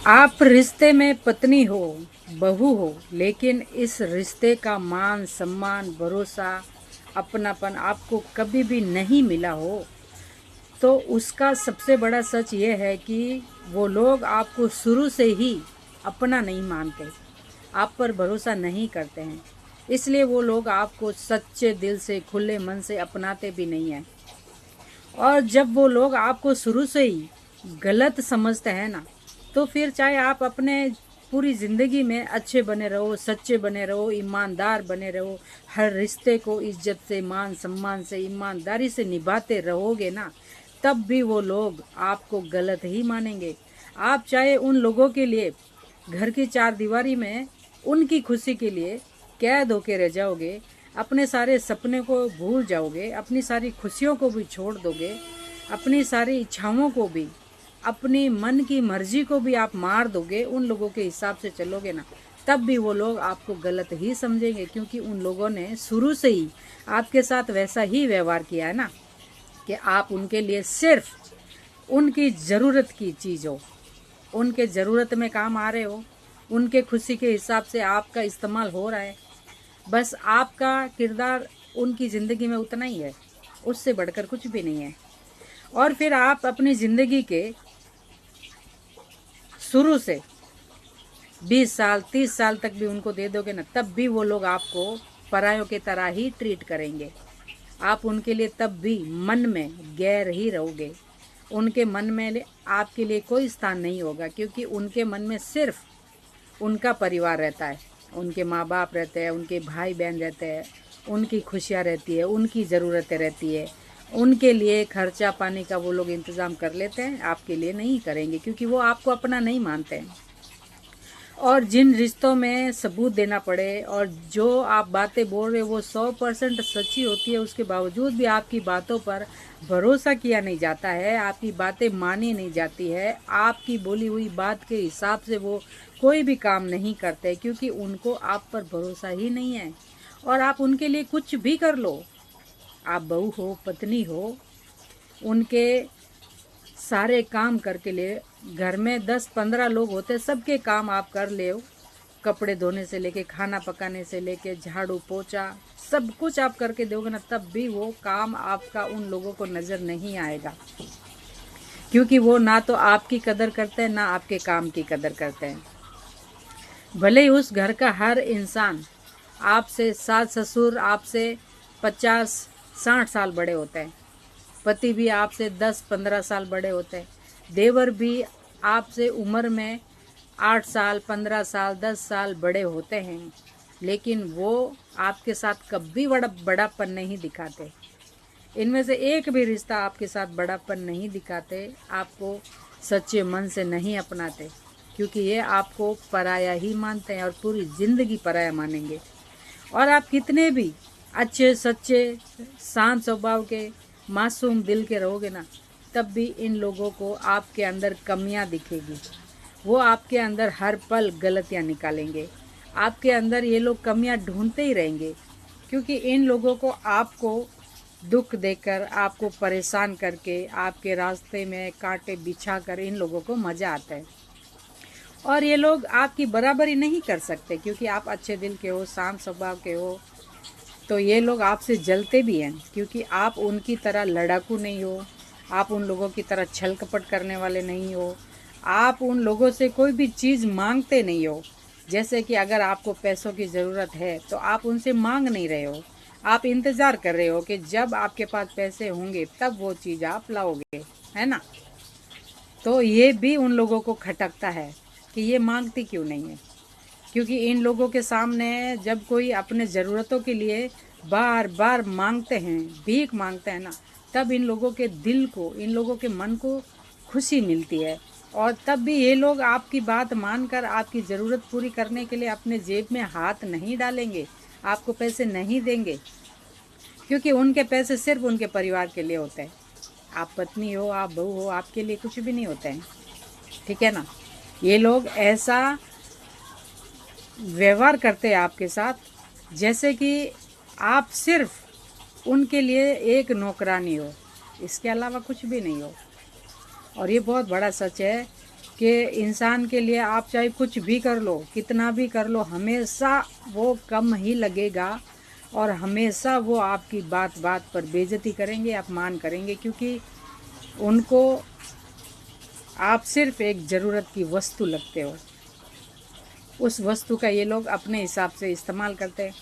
आप रिश्ते में पत्नी हो, बहू हो, लेकिन इस रिश्ते का मान सम्मान, भरोसा, अपनापन आपको कभी भी नहीं मिला हो, तो उसका सबसे बड़ा सच ये है कि वो लोग आपको शुरू से ही अपना नहीं मानते, आप पर भरोसा नहीं करते हैं। इसलिए वो लोग आपको सच्चे दिल से, खुले मन से अपनाते भी नहीं हैं। और जब वो लोग आपको शुरू से ही गलत समझते हैं ना, तो फिर चाहे आप अपने पूरी ज़िंदगी में अच्छे बने रहो, सच्चे बने रहो, ईमानदार बने रहो, हर रिश्ते को इज्जत से, मान सम्मान से, ईमानदारी से निभाते रहोगे ना, तब भी वो लोग आपको गलत ही मानेंगे। आप चाहे उन लोगों के लिए घर की चार दीवारी में उनकी खुशी के लिए कैद होके रह जाओगे, अपने सारे सपने को भूल जाओगे, अपनी सारी खुशियों को भी छोड़ दोगे, अपनी सारी इच्छाओं को भी, अपनी मन की मर्जी को भी आप मार दोगे, उन लोगों के हिसाब से चलोगे ना, तब भी वो लोग आपको गलत ही समझेंगे। क्योंकि उन लोगों ने शुरू से ही आपके साथ वैसा ही व्यवहार किया है ना, कि आप उनके लिए सिर्फ उनकी ज़रूरत की चीज़ हो, उनके ज़रूरत में काम आ रहे हो, उनके खुशी के हिसाब से आपका इस्तेमाल हो रहा है। बस आपका किरदार उनकी ज़िंदगी में उतना ही है, उससे बढ़कर कुछ भी नहीं है। और फिर आप अपनी ज़िंदगी के शुरू से 20 साल 30 साल तक भी उनको दे दोगे ना, तब भी वो लोग आपको परायों की तरह ही ट्रीट करेंगे। आप उनके लिए तब भी मन में गैर ही रहोगे, उनके मन में आपके लिए कोई स्थान नहीं होगा। क्योंकि उनके मन में सिर्फ उनका परिवार रहता है, उनके माँ बाप रहते हैं, उनके भाई बहन रहते हैं, उनकी खुशियाँ रहती है, उनकी ज़रूरतें रहती है, उनके लिए खर्चा पानी का वो लोग इंतज़ाम कर लेते हैं, आपके लिए नहीं करेंगे। क्योंकि वो आपको अपना नहीं मानते हैं। और जिन रिश्तों में सबूत देना पड़े और जो आप बातें बोल रहे हो वो 100% सच्ची होती है, उसके बावजूद भी आपकी बातों पर भरोसा किया नहीं जाता है, आपकी बातें मानी नहीं जाती है, आपकी बोली हुई बात के हिसाब से वो कोई भी काम नहीं करते, क्योंकि उनको आप पर भरोसा ही नहीं है। और आप उनके लिए कुछ भी कर लो, आप बहू हो, पत्नी हो, उनके सारे काम करके ले, घर में 10-15 लोग होते, सबके काम आप कर ले, कपड़े धोने से लेके, खाना पकाने से लेके, झाड़ू पोछा सब कुछ आप करके दोगे ना, तब भी वो काम आपका उन लोगों को नज़र नहीं आएगा। क्योंकि वो ना तो आपकी कदर करते हैं, ना आपके काम की कदर करते हैं। भले ही उस घर का हर इंसान आपसे, सास ससुर आपसे 50-60 साल बड़े होते हैं, पति भी आपसे 10-15 साल बड़े होते हैं, देवर भी आपसे उम्र में 8 साल, 15 साल, 10 साल बड़े होते हैं, लेकिन वो आपके साथ कभी बड़ापन नहीं दिखाते। इनमें से एक भी रिश्ता आपके साथ बड़ापन नहीं दिखाते, आपको सच्चे मन से नहीं अपनाते, क्योंकि ये आपको पराया ही मानते हैं और पूरी ज़िंदगी पराया मानेंगे। और आप कितने भी अच्छे सच्चे शांत स्वभाव के मासूम दिल के रहोगे ना, तब भी इन लोगों को आपके अंदर कमियां दिखेगी। वो आपके अंदर हर पल गलतियां निकालेंगे, आपके अंदर ये लोग कमियां ढूंढते ही रहेंगे। क्योंकि इन लोगों को आपको दुख देकर, आपको परेशान करके, आपके रास्ते में कांटे बिछा कर इन लोगों को मज़ा आता है। और ये लोग आपकी बराबरी नहीं कर सकते, क्योंकि आप अच्छे दिल के हो, शांत स्वभाव के हो, तो ये लोग आपसे जलते भी हैं। क्योंकि आप उनकी तरह लड़ाकू नहीं हो, आप उन लोगों की तरह छल कपट करने वाले नहीं हो, आप उन लोगों से कोई भी चीज़ मांगते नहीं हो। जैसे कि अगर आपको पैसों की ज़रूरत है तो आप उनसे मांग नहीं रहे हो, आप इंतज़ार कर रहे हो कि जब आपके पास पैसे होंगे तब वो चीज़ आप लाओगे, है ना। तो ये भी उन लोगों को खटकता है कि ये मांगती क्यों नहीं है। क्योंकि इन लोगों के सामने जब कोई अपने ज़रूरतों के लिए बार बार मांगते हैं, भीख मांगते हैं ना, तब इन लोगों के दिल को, इन लोगों के मन को खुशी मिलती है। और तब भी ये लोग आपकी बात मानकर आपकी ज़रूरत पूरी करने के लिए अपने जेब में हाथ नहीं डालेंगे, आपको पैसे नहीं देंगे। क्योंकि उनके पैसे सिर्फ उनके परिवार के लिए होते हैं। आप पत्नी हो, आप बहू हो, आपके लिए कुछ भी नहीं होते हैं, ठीक है ना। ये लोग ऐसा व्यवहार करते हैं आपके साथ जैसे कि आप सिर्फ उनके लिए एक नौकरानी हो, इसके अलावा कुछ भी नहीं हो। और ये बहुत बड़ा सच है कि इंसान के लिए आप चाहे कुछ भी कर लो, कितना भी कर लो, हमेशा वो कम ही लगेगा और हमेशा वो आपकी बात बात पर बेइज्जती करेंगे, अपमान करेंगे, क्योंकि उनको आप सिर्फ एक ज़रूरत की वस्तु लगते हो। उस वस्तु का ये लोग अपने हिसाब से इस्तेमाल करते हैं।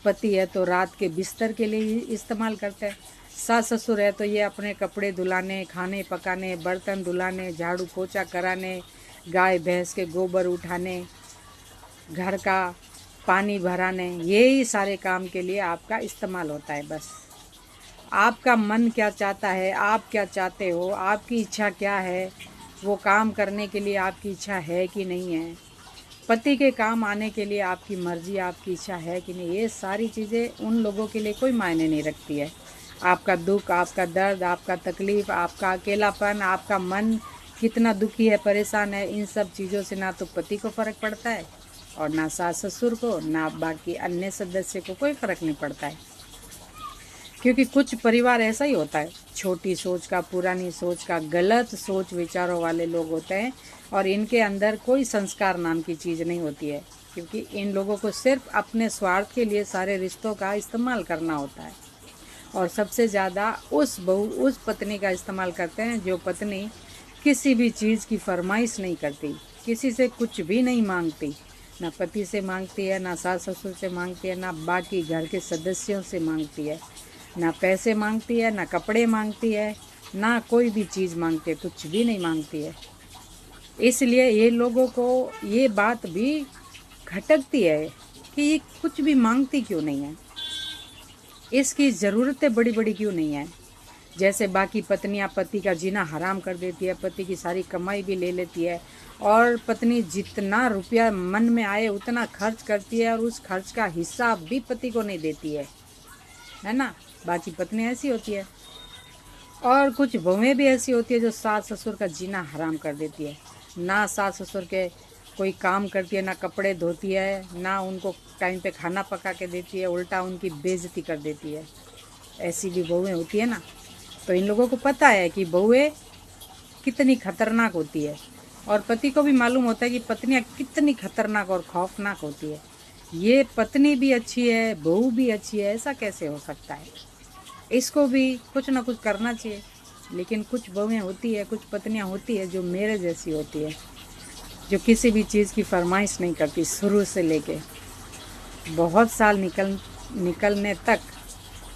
पति है तो रात के बिस्तर के लिए ही इस्तेमाल करते हैं, सास ससुर है तो ये अपने कपड़े धुलाने, खाने पकाने, बर्तन धुलाने, झाड़ू पोछा कराने, गाय भैंस के गोबर उठाने, घर का पानी भराने, यही सारे काम के लिए आपका इस्तेमाल होता है। बस आपका मन क्या चाहता है, आप क्या चाहते हो, आपकी इच्छा क्या है, वो काम करने के लिए आपकी इच्छा है कि नहीं है, पति के काम आने के लिए आपकी मर्ज़ी, आपकी इच्छा है कि नहीं, ये सारी चीज़ें उन लोगों के लिए कोई मायने नहीं रखती है। आपका दुख, आपका दर्द, आपका तकलीफ़, आपका अकेलापन, आपका मन कितना दुखी है, परेशान है, इन सब चीज़ों से ना तो पति को फ़र्क पड़ता है और ना सास ससुर को, ना बाकी अन्य सदस्य को कोई फ़र्क नहीं पड़ता है। क्योंकि कुछ परिवार ऐसा ही होता है, छोटी सोच का, पुरानी सोच का, गलत सोच विचारों वाले लोग होते हैं और इनके अंदर कोई संस्कार नाम की चीज़ नहीं होती है, क्योंकि इन लोगों को सिर्फ अपने स्वार्थ के लिए सारे रिश्तों का इस्तेमाल करना होता है। और सबसे ज़्यादा उस पत्नी का इस्तेमाल करते हैं जो पत्नी किसी भी चीज़ की फरमाइश नहीं करती, किसी से कुछ भी नहीं मांगती, ना पति से मांगती है, ना सास ससुर से मांगती है, ना बाकी घर के सदस्यों से मांगती है, ना पैसे मांगती है, ना कपड़े मांगती है, ना कोई भी चीज़ मांगती है, कुछ भी नहीं मांगती है। इसलिए ये लोगों को ये बात भी खटकती है कि ये कुछ भी मांगती क्यों नहीं है, इसकी ज़रूरतें बड़ी बड़ी क्यों नहीं है। जैसे बाकी पत्नियां पति का जीना हराम कर देती है, पति की सारी कमाई भी ले लेती है और पत्नी जितना रुपया मन में आए उतना खर्च करती है और उस खर्च का हिस्सा भी पति को नहीं देती है ना। बाकी पत्नी ऐसी होती है और कुछ बहुएं भी ऐसी होती है जो सास ससुर का जीना हराम कर देती है, ना सास ससुर के कोई काम करती है, ना कपड़े धोती है, ना उनको टाइम पे खाना पका के देती है, उल्टा उनकी बेइज्जती कर देती है। ऐसी भी बहुएं होती है ना। तो इन लोगों को पता है कि बहुएं कितनी खतरनाक होती है और पति को भी मालूम होता है कि पत्नियां कितनी खतरनाक और खौफनाक होती है। ये पत्नी भी अच्छी है, बहू भी अच्छी है, ऐसा कैसे हो सकता है। इसको भी कुछ ना कुछ करना चाहिए। लेकिन कुछ बहुएं होती है, कुछ पत्नियां होती है जो मेरे जैसी होती है, जो किसी भी चीज़ की फरमाइश नहीं करती, शुरू से लेके बहुत साल निकलने तक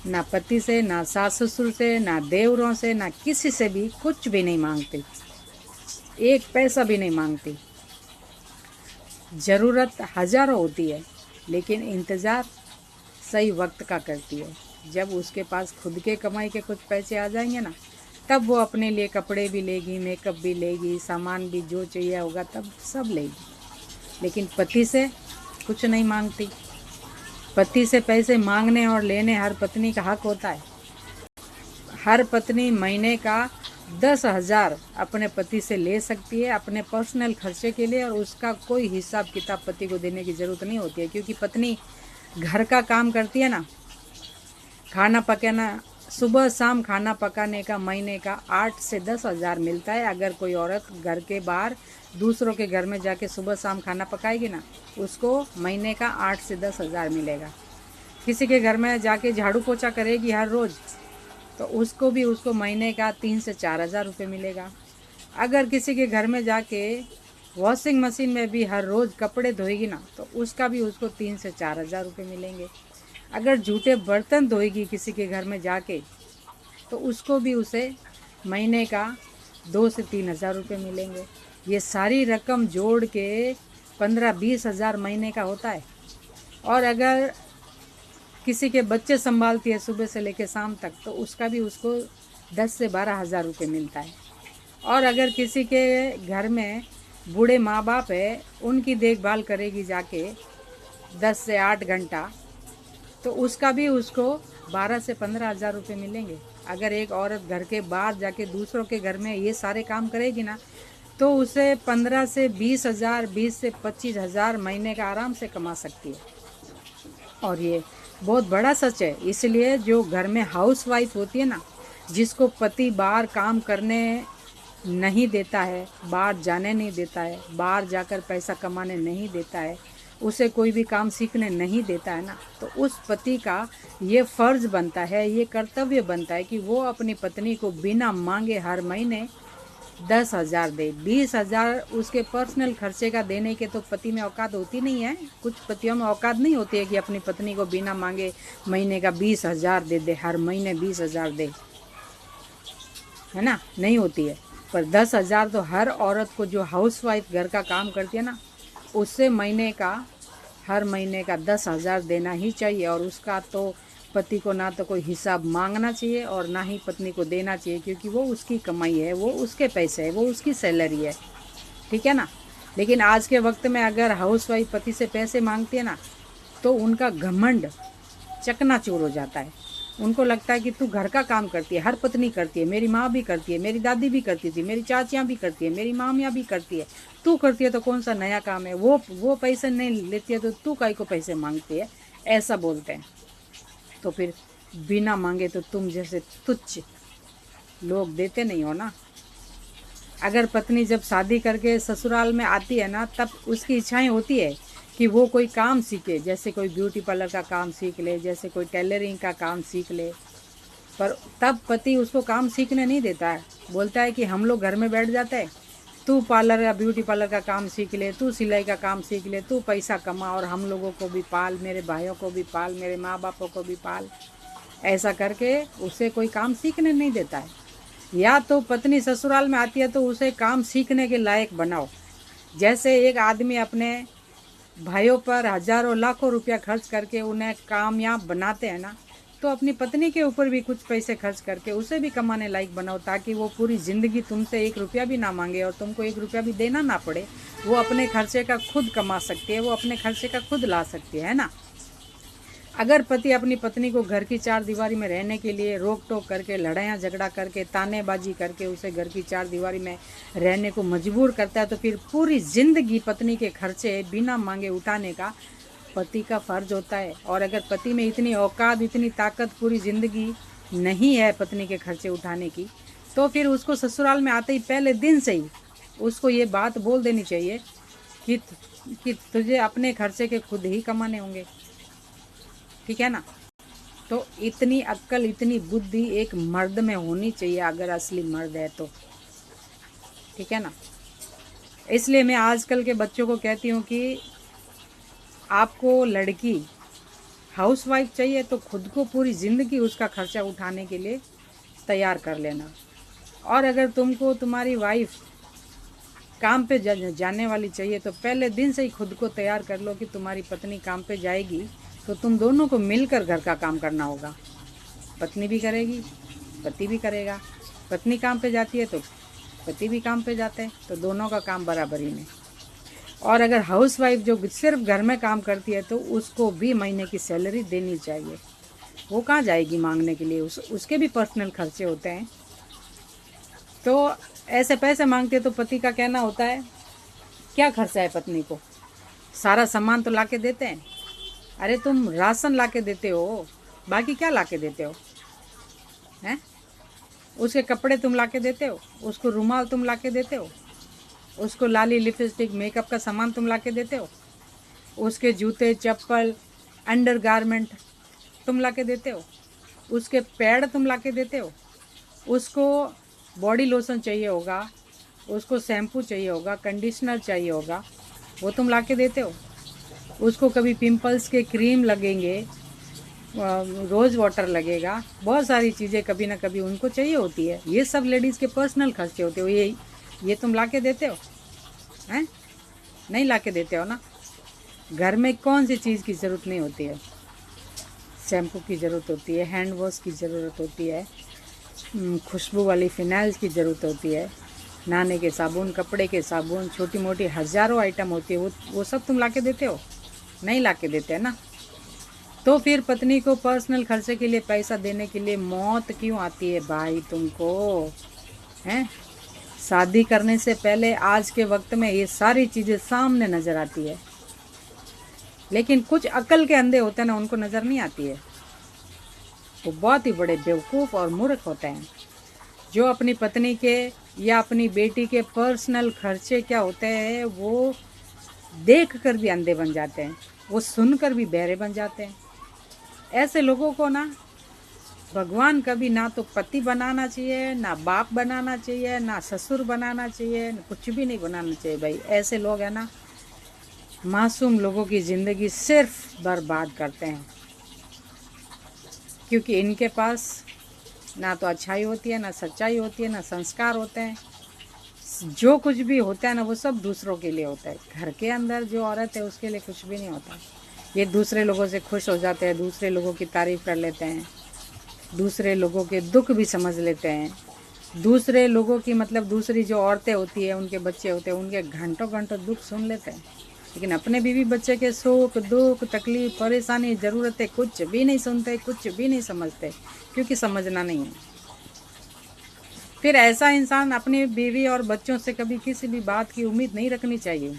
ना पति से, ना सास ससुर से, ना देवरों से, ना किसी से भी कुछ भी नहीं मांगती, एक पैसा भी नहीं मांगती। ज़रूरत हज़ारों होती है लेकिन इंतज़ार सही वक्त का करती है। जब उसके पास खुद के कमाई के कुछ पैसे आ जाएंगे ना, तब वो अपने लिए कपड़े भी लेगी, मेकअप भी लेगी, सामान भी जो चाहिए होगा तब सब लेगी। लेकिन पति से कुछ नहीं मांगती। पति से पैसे मांगने और लेने हर पत्नी का हक होता है। हर पत्नी महीने का 10,000 अपने पति से ले सकती है अपने पर्सनल खर्चे के लिए और उसका कोई हिसाब किताब पति को देने की ज़रूरत नहीं होती है, क्योंकि पत्नी घर का काम करती है ना, खाना पकाना, सुबह शाम खाना पकाने का महीने का 8 से 10,000 मिलता है। अगर कोई औरत घर के बाहर दूसरों के घर में जाके सुबह शाम खाना पकाएगी ना, उसको महीने का 8 से 10,000 मिलेगा। किसी के घर में जाके झाड़ू पोछा करेगी हर रोज़ तो उसको महीने का 3 से 4,000 रुपये मिलेगा। अगर किसी के घर में जाके वॉशिंग मशीन में भी हर रोज़ कपड़े धोएगी ना, तो उसका भी उसको 3 से 4,000 रुपये मिलेंगे। अगर जूठे बर्तन धोएगी किसी के घर में जाके, तो उसको भी उसे महीने का 2 से 3,000 रुपये मिलेंगे। ये सारी रकम जोड़ के 15-20 हज़ार महीने का होता है। और अगर किसी के बच्चे संभालती है सुबह से लेकर शाम तक, तो उसका भी उसको 10 से 12 हज़ार रुपये मिलता है। और अगर किसी के घर में बूढ़े माँ बाप है, उनकी देखभाल करेगी जाके 10 से 8 घंटा, तो उसका भी उसको 12 से 15 हज़ार रुपये मिलेंगे। अगर एक औरत घर के बाहर जाके दूसरों के घर में ये सारे काम करेगी ना, तो उसे 15 से 20 हज़ार, 20 से 25 हज़ार महीने का आराम से कमा सकती है। और ये बहुत बड़ा सच है। इसलिए जो घर में हाउस वाइफ होती है ना, जिसको पति बाहर काम करने नहीं देता है, बाहर जाने नहीं देता है, बाहर जाकर पैसा कमाने नहीं देता है, उसे कोई भी काम सीखने नहीं देता है ना, तो उस पति का ये फ़र्ज़ बनता है, ये कर्तव्य बनता है कि वो अपनी पत्नी को बिना मांगे हर महीने 10,000 दे। 20,000 उसके पर्सनल खर्चे का देने के तो पति में औकात होती नहीं है। कुछ पतियों में औकात नहीं होती है कि अपनी पत्नी को बिना मांगे महीने का 20,000 दे दे, हर महीने 20,000 दे, है ना, नहीं होती है। पर 10,000 तो हर औरत को जो हाउसवाइफ घर का काम करती है ना, उससे हर महीने का 10,000 देना ही चाहिए। और उसका तो पति को ना तो कोई हिसाब मांगना चाहिए और ना ही पत्नी को देना चाहिए, क्योंकि वो उसकी कमाई है, वो उसके पैसे है, वो उसकी सैलरी है, ठीक है ना। लेकिन आज के वक्त में अगर हाउसवाइफ पति से पैसे मांगती है ना, तो उनका घमंड चकनाचूर हो जाता है। उनको लगता है कि तू घर का काम करती है, हर पत्नी करती है, मेरी माँ भी करती है, मेरी दादी भी करती थी, मेरी चाचियाँ भी करती है, मेरी मामियाँ भी करती है, तू करती है तो कौन सा नया काम है, वो पैसे नहीं लेती है तो तू काहे को पैसे मांगती है, ऐसा बोलते हैं। तो फिर बिना मांगे तो तुम जैसे तुच्छ लोग देते नहीं हो ना। अगर पत्नी जब शादी करके ससुराल में आती है ना, तब उसकी इच्छाएं होती है कि वो कोई काम सीखे, जैसे कोई ब्यूटी पार्लर का काम सीख ले, जैसे कोई टेलरिंग का काम सीख ले। पर तब पति उसको काम सीखने नहीं देता है, बोलता है कि हम लोग घर में बैठ जाते हैं, तू पार्लर या ब्यूटी पार्लर का काम सीख ले, तू सिलाई का काम सीख ले, तू पैसा कमा और हम लोगों को भी पाल, मेरे भाइयों को भी पाल, मेरे माँ बापों को भी पाल। ऐसा करके उसे कोई काम सीखने नहीं देता है। या तो पत्नी ससुराल में आती है तो उसे काम सीखने के लायक बनाओ। जैसे एक आदमी अपने भाइयों पर हजारों लाखों रुपया खर्च करके उन्हें कामयाब बनाते हैं ना, तो अपनी पत्नी के ऊपर भी कुछ पैसे खर्च करके उसे भी कमाने लायक बनाओ, ताकि वो पूरी ज़िंदगी तुमसे 1 रुपया भी ना मांगे और तुमको 1 रुपया भी देना ना पड़े। वो अपने खर्चे का खुद कमा सकती है, वो अपने खर्चे का खुद ला सकती है ना। अगर पति अपनी पत्नी को घर की 4 दीवारी में रहने के लिए रोक टोक करके, लड़ाइयाँ झगड़ा करके, तानेबाजी करके उसे घर की 4 दीवारी में रहने को मजबूर करता है, तो फिर पूरी ज़िंदगी पत्नी के खर्चे बिना मांगे उठाने का पति का फ़र्ज होता है। और अगर पति में इतनी औकात, इतनी ताकत पूरी ज़िंदगी नहीं है पत्नी के खर्चे उठाने की, तो फिर उसको ससुराल में आते ही पहले दिन से ही उसको ये बात बोल देनी चाहिए कि तुझे अपने खर्चे के खुद ही कमाने होंगे, ठीक है ना। तो इतनी अक्ल, इतनी बुद्धि एक मर्द में होनी चाहिए, अगर असली मर्द है तो, ठीक है ना। इसलिए मैं आजकल के बच्चों को कहती हूँ कि आपको लड़की हाउसवाइफ चाहिए तो खुद को पूरी ज़िंदगी उसका खर्चा उठाने के लिए तैयार कर लेना। और अगर तुमको तुम्हारी वाइफ काम पे जाने वाली चाहिए तो पहले दिन से ही खुद को तैयार कर लो कि तुम्हारी पत्नी काम पे जाएगी तो तुम दोनों को मिलकर घर का काम करना होगा। पत्नी भी करेगी, पति भी करेगा। पत्नी काम पे जाती है तो पति भी काम पे जाते हैं, तो दोनों का काम बराबरी में। और अगर हाउसवाइफ जो सिर्फ घर में काम करती है तो उसको भी महीने की सैलरी देनी चाहिए। वो कहाँ जाएगी मांगने के लिए, उसके भी पर्सनल खर्चे होते हैं। तो ऐसे पैसे मांगते तो पति का कहना होता है क्या खर्चा है पत्नी को, सारा सामान तो लाके देते हैं। अरे तुम राशन लाके देते हो, बाकी क्या लाके देते हो हैं? उसके कपड़े तुम लाके देते हो, उसको रुमाल तुम लाके देते हो, उसको लाली लिपस्टिक मेकअप का सामान तुम लाके देते हो, उसके जूते चप्पल अंडर गारमेंट तुम लाके देते हो, उसके पैड तुम लाके देते हो, उसको बॉडी लोशन चाहिए होगा, उसको शैम्पू चाहिए होगा, कंडीशनर चाहिए होगा, वो तुम लाके देते हो। उसको कभी पिंपल्स के क्रीम लगेंगे, रोज़ वाटर लगेगा, बहुत सारी चीज़ें कभी ना कभी उनको चाहिए होती है। ये सब लेडीज़ के पर्सनल खर्चे होते हो, ये तुम लाके देते हो हैं? नहीं लाके देते हो ना। घर में कौन सी चीज़ की ज़रूरत नहीं होती है? शैम्पू की ज़रूरत होती है, हैंड वॉश की ज़रूरत होती है, खुशबू वाली फिनाइल्स की ज़रूरत होती है, नहाने के साबुन, कपड़े के साबुन, छोटी मोटी हज़ारों आइटम होती है। वो सब तुम लाके देते हो? नहीं लाके देते हैं ना। तो फिर पत्नी को पर्सनल खर्चे के लिए पैसा देने के लिए मौत क्यों आती है भाई तुमको हैं? शादी करने से पहले आज के वक्त में ये सारी चीज़ें सामने नज़र आती है, लेकिन कुछ अक्ल के अंधे होते हैं ना, उनको नज़र नहीं आती है। वो बहुत ही बड़े बेवकूफ़ और मूर्ख होते हैं जो अपनी पत्नी के या अपनी बेटी के पर्सनल खर्चे क्या होते हैं वो देख कर भी अंधे बन जाते हैं, वो सुनकर भी बहरे बन जाते हैं। ऐसे लोगों को ना भगवान कभी ना तो पति बनाना चाहिए, ना बाप बनाना चाहिए, ना ससुर बनाना चाहिए, कुछ भी नहीं बनाना चाहिए भाई। ऐसे लोग हैं ना मासूम लोगों की ज़िंदगी सिर्फ बर्बाद करते हैं, क्योंकि इनके पास ना तो अच्छाई होती है, ना सच्चाई होती है, ना संस्कार होते हैं। जो कुछ भी होता है ना वो सब दूसरों के लिए होता है। घर के अंदर जो औरत है उसके लिए कुछ भी नहीं होता। ये दूसरे लोगों से खुश हो जाते हैं, दूसरे लोगों की तारीफ़ कर लेते हैं, दूसरे लोगों के दुख भी समझ लेते हैं, दूसरे लोगों की मतलब दूसरी जो औरतें होती है, उनके बच्चे होते हैं, उनके घंटों घंटों दुख सुन लेते हैं। लेकिन अपने बीवी बच्चे के सुख दुख तकलीफ परेशानी ज़रूरतें कुछ भी नहीं सुनते, कुछ भी नहीं समझते, क्योंकि समझना नहीं है। फिर ऐसा इंसान अपनी बीवी और बच्चों से कभी किसी भी बात की उम्मीद नहीं रखनी चाहिए।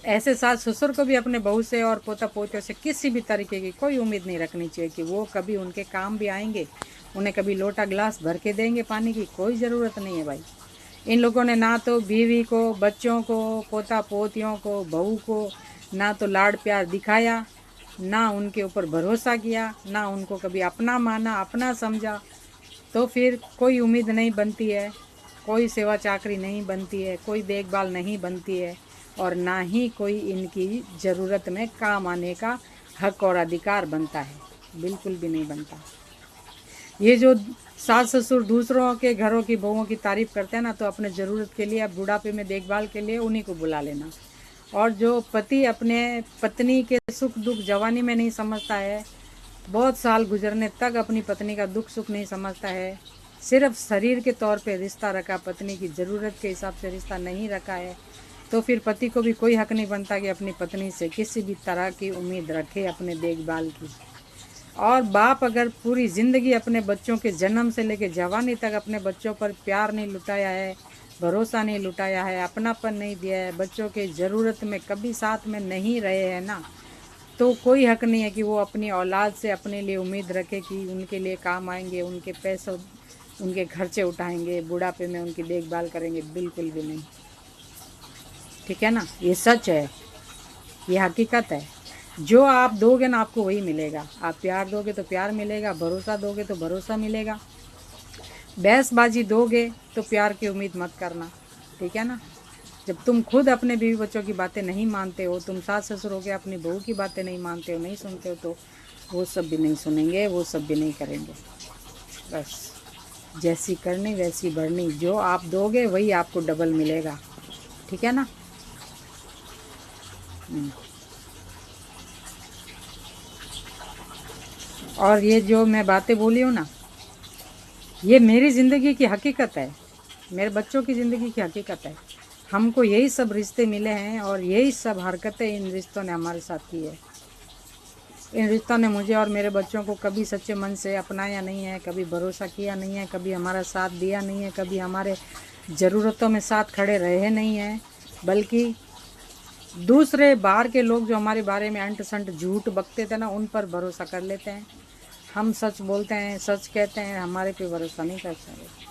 ऐसे सास ससुर को भी अपने बहू से और पोता पोतियों से किसी भी तरीके की कोई उम्मीद नहीं रखनी चाहिए कि वो कभी उनके काम भी आएंगे, उन्हें कभी लोटा गिलास भर के देंगे पानी की। कोई ज़रूरत नहीं है भाई। इन लोगों ने ना तो बीवी को, बच्चों को, पोता पोतियों को, बहू को ना तो लाड़ प्यार दिखाया, ना उनके ऊपर भरोसा किया, ना उनको कभी अपना माना, अपना समझा। तो फिर कोई उम्मीद नहीं बनती है, कोई सेवा चाकरी नहीं बनती है, कोई देखभाल नहीं बनती है, और ना ही कोई इनकी ज़रूरत में काम आने का हक और अधिकार बनता है। बिल्कुल भी नहीं बनता। ये जो सास ससुर दूसरों के घरों की बहुओं की तारीफ़ करते हैं ना, तो अपने ज़रूरत के लिए, अब बुढ़ापे में देखभाल के लिए उन्हीं को बुला लेना। और जो पति अपने पत्नी के सुख दुख जवानी में नहीं समझता है, बहुत साल गुजरने तक अपनी पत्नी का दुख सुख नहीं समझता है, सिर्फ शरीर के तौर पे रिश्ता रखा, पत्नी की ज़रूरत के हिसाब से रिश्ता नहीं रखा है, तो फिर पति को भी कोई हक नहीं बनता कि अपनी पत्नी से किसी भी तरह की उम्मीद रखे अपने देखभाल की। और बाप अगर पूरी ज़िंदगी अपने बच्चों के जन्म से लेकर जवानी तक अपने बच्चों पर प्यार नहीं लुटाया है, भरोसा नहीं लुटाया है, अपनापन नहीं दिया है, बच्चों के ज़रूरत में कभी साथ में नहीं रहे हैं ना, तो कोई हक नहीं है कि वो अपनी औलाद से अपने लिए उम्मीद रखे कि उनके लिए काम आएंगे, उनके पैसों, उनके खर्चे उठाएंगे, बुढ़ापे में उनकी देखभाल करेंगे। बिल्कुल भी नहीं। ठीक है ना, ये सच है, ये हकीकत है। जो आप दोगे ना आपको वही मिलेगा। आप प्यार दोगे तो प्यार मिलेगा, भरोसा दोगे तो भरोसा मिलेगा। बहसबाजी दोगे तो प्यार की उम्मीद मत करना। ठीक है ना। जब तुम खुद अपने बीवी बच्चों की बातें नहीं मानते हो, तुम सास ससुर हो के अपनी बहू की बातें नहीं मानते हो, नहीं सुनते हो, तो वो सब भी नहीं सुनेंगे, वो सब भी नहीं करेंगे। बस जैसी करनी वैसी भरनी, जो आप दोगे वही आपको डबल मिलेगा। ठीक है ना। और ये जो मैं बातें बोली हूँ ना, ये मेरी ज़िंदगी की हकीकत है, मेरे बच्चों की ज़िंदगी की हकीकत है। हमको यही सब रिश्ते मिले हैं और यही सब हरकतें इन रिश्तों ने हमारे साथ की है। इन रिश्तों ने मुझे और मेरे बच्चों को कभी सच्चे मन से अपनाया नहीं है, कभी भरोसा किया नहीं है, कभी हमारा साथ दिया नहीं है, कभी हमारे ज़रूरतों में साथ खड़े रहे नहीं हैं, बल्कि दूसरे बाहर के लोग जो हमारे बारे में अंट संट झूठ बकते थे ना, उन पर भरोसा कर लेते हैं। हम सच बोलते हैं, सच कहते हैं, हमारे पे भरोसा नहीं कर सकते।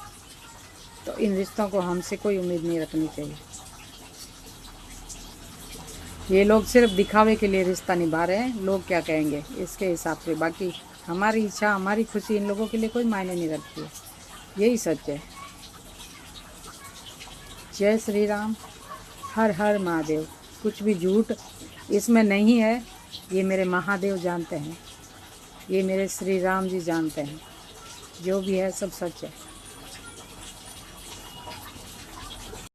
तो इन रिश्तों को हमसे कोई उम्मीद नहीं रखनी चाहिए। ये लोग सिर्फ दिखावे के लिए रिश्ता निभा रहे हैं, लोग क्या कहेंगे इसके हिसाब से। बाकी हमारी इच्छा, हमारी खुशी इन लोगों के लिए कोई मायने नहीं रखती है। यही सच है। जय श्री राम, हर हर महादेव। कुछ भी झूठ इसमें नहीं है, ये मेरे महादेव जानते हैं, ये मेरे श्री राम जी जानते हैं। जो भी है सब सच है।